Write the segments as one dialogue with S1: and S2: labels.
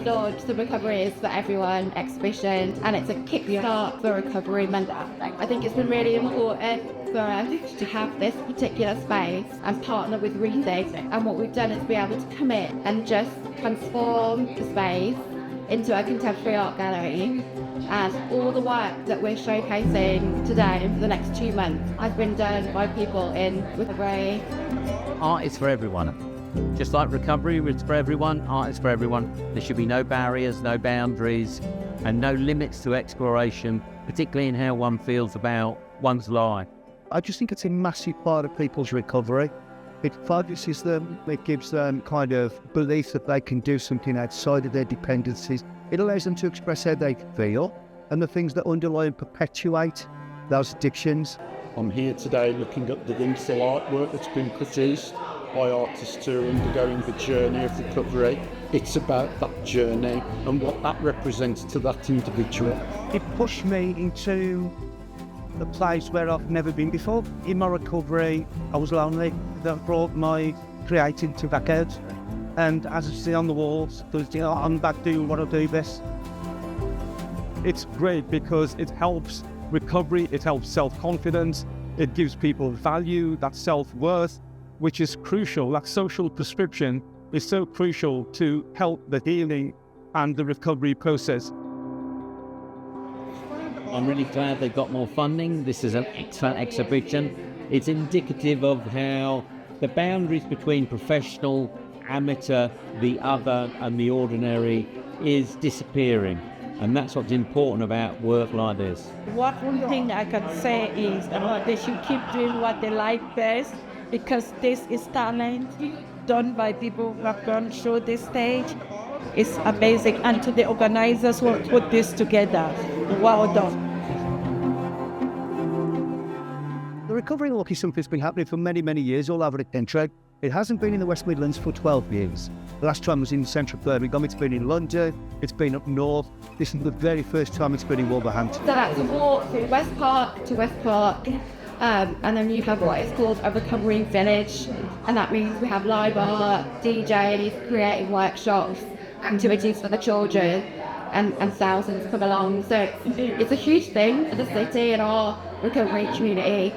S1: I've launched the Recovery is for Everyone exhibition, and it's a kickstart for Recovery Month. I think it's been really important for us to have this particular space and partner with Rethink. And what we've done is be able to commit and just transform the space into a contemporary art gallery. And all the work that we're showcasing today and for the next 2 months has been done by people in recovery.
S2: Art is for everyone. Just like recovery is for everyone, art is for everyone. There should be no barriers, no boundaries, and no limits to exploration, particularly in how one feels about one's life.
S3: I just think it's a massive part of people's recovery. It focuses them, it gives them kind of belief that they can do something outside of their dependencies. It allows them to express how they feel and the things that underlie and perpetuate those addictions.
S4: I'm here today looking at the wonderful artwork that's been produced by artists who are undergoing the journey of recovery. It's about that journey and what that represents to that individual.
S3: It pushed me into a place where I've never been before. In my recovery, I was lonely. That brought my creativity back out. And as I see on the walls, I'm back doing what I do best.
S5: It's great because it helps recovery, it helps self-confidence, it gives people value, that self-worth, which is crucial. That social prescription is so crucial to help the healing and the recovery process.
S2: I'm really glad they've got more funding. This is an excellent exhibition. It's indicative of how the boundaries between professional, amateur, the other and the ordinary is disappearing. And that's what's important about work like this.
S6: One thing I can say is they should keep doing what they like best, because this is talent done by people who have gone through this stage. It's amazing. And to the organizers who put this together, well done.
S3: The recovery walk is something that's been happening for many, many years all over the country. It hasn't been in the West Midlands for 12 years. The last time was in central Birmingham, it's been in London, it's been up north. This is the very first time it's been in Wolverhampton.
S1: So that's a walk from West Park to West Park, and then you have what is called a recovery village, and that means we have live art, DJs, creative workshops, activities for the children, and thousands come along. So it's a huge thing for the city and our recovery community.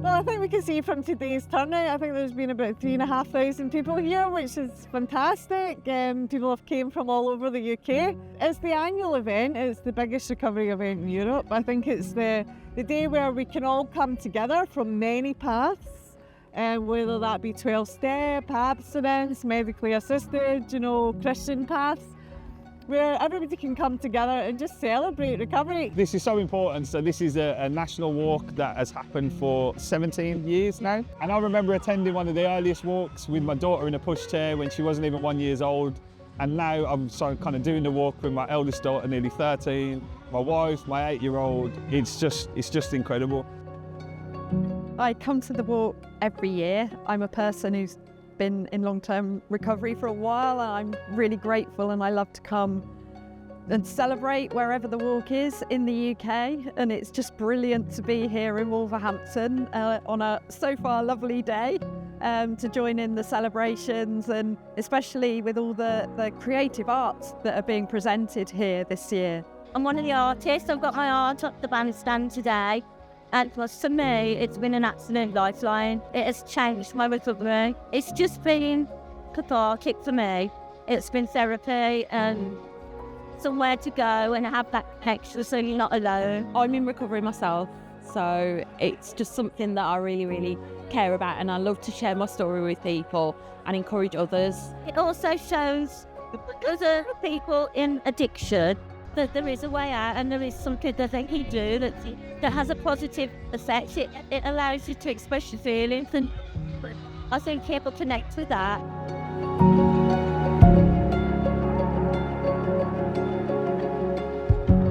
S7: Well, I think we can see from today's turnout, I think there's been about 3,500 people here, which is fantastic. People have came from all over the UK. It's the annual event, it's the biggest recovery event in Europe. I think it's the day where we can all come together from many paths, whether that be 12-step, abstinence, medically assisted, Christian paths, where everybody can come together and just celebrate recovery.
S5: This is so important. So this is a national walk that has happened for 17 years now. And I remember attending one of the earliest walks with my daughter in a pushchair when she wasn't even 1 year old. And now I'm kind of doing the walk with my eldest daughter, nearly 13, my wife, my 8-year-old. It's just incredible.
S8: I come to the walk every year. I'm a person who's been in long-term recovery for a while, and I'm really grateful, and I love to come and celebrate wherever the walk is in the UK. And it's just brilliant to be here in Wolverhampton on a so far lovely day to join in the celebrations, and especially with all the creative arts that are being presented here this year.
S9: I'm one of the artists. I've got my art up the bandstand today. And for me, it's been an absolute lifeline. It has changed my recovery. It's just been cathartic for me. It's been therapy and somewhere to go and have that connection so you're not alone.
S10: I'm in recovery myself, so it's just something that I really, really care about, and I love to share my story with people and encourage others.
S9: It also shows other people in addiction that there is a way out and there is something that they can do that has a positive effect. It allows you to express your feelings, and I think people connect with that.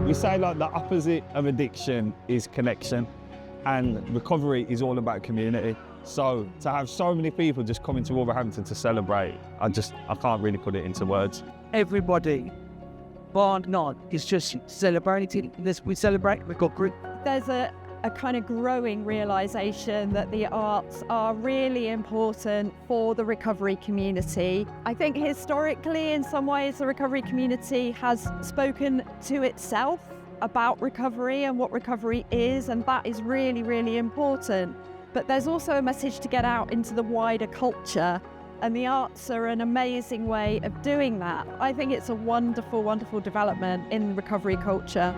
S5: We say like the opposite of addiction is connection, and recovery is all about community. So to have so many people just coming to Wolverhampton to celebrate, I can't really put it into words.
S11: Everybody, bar none, is just celebrating. We celebrate recovery.
S8: There's a a kind of growing realisation that the arts are really important for the recovery community. I think historically, in some ways, the recovery community has spoken to itself about recovery and what recovery is, and that is really, really important. But there's also a message to get out into the wider culture, and the arts are an amazing way of doing that. I think it's a wonderful, wonderful development in recovery culture.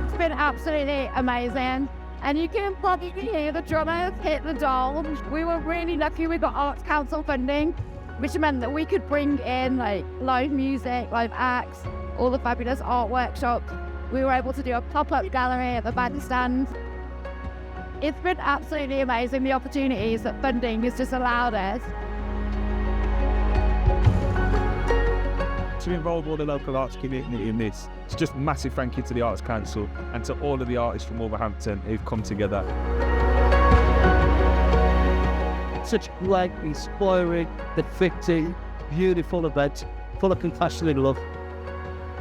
S1: It's been absolutely amazing. And you can probably hear the drummers hit the dolls. We were really lucky we got Arts Council funding, which meant that we could bring in like live music, live acts, all the fabulous art workshops. We were able to do a pop-up gallery at the bandstand. It's been absolutely amazing, the opportunities that funding has just allowed us.
S5: To involve all the local arts community in this, it's just a massive thank you to the Arts Council and to all of the artists from Wolverhampton who've come together.
S3: Such a great, inspiring, fitting, beautiful event, full of compassion and love.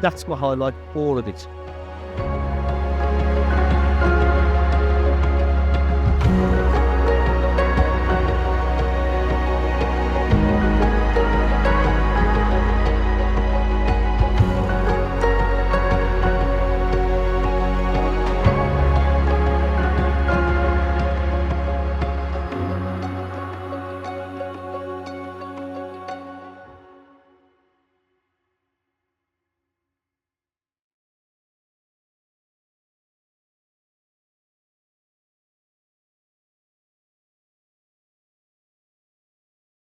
S3: That's what I like all of it.